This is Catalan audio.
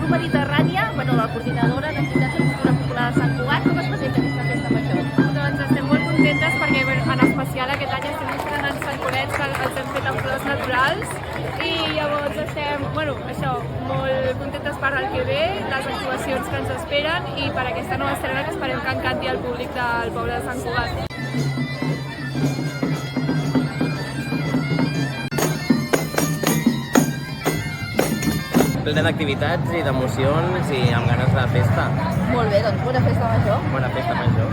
Mediterrània, bueno, la coordinadora d'Entitats de Cultura Popular de Sant Cugat. Com es presenta aquesta festa major? Doncs estem molt contentes perquè en especial aquest any estem estrenant sancorets que els hem fet amb flors naturals i llavors estem, això, molt contentes per el que ve, les actuacions que ens esperen i per aquesta nova estrena que esperem que encanti al públic del poble de Sant Cugat. Ple d'activitats i d'emocions i amb ganes de festa. Molt bé, doncs bona festa major. Bona festa major.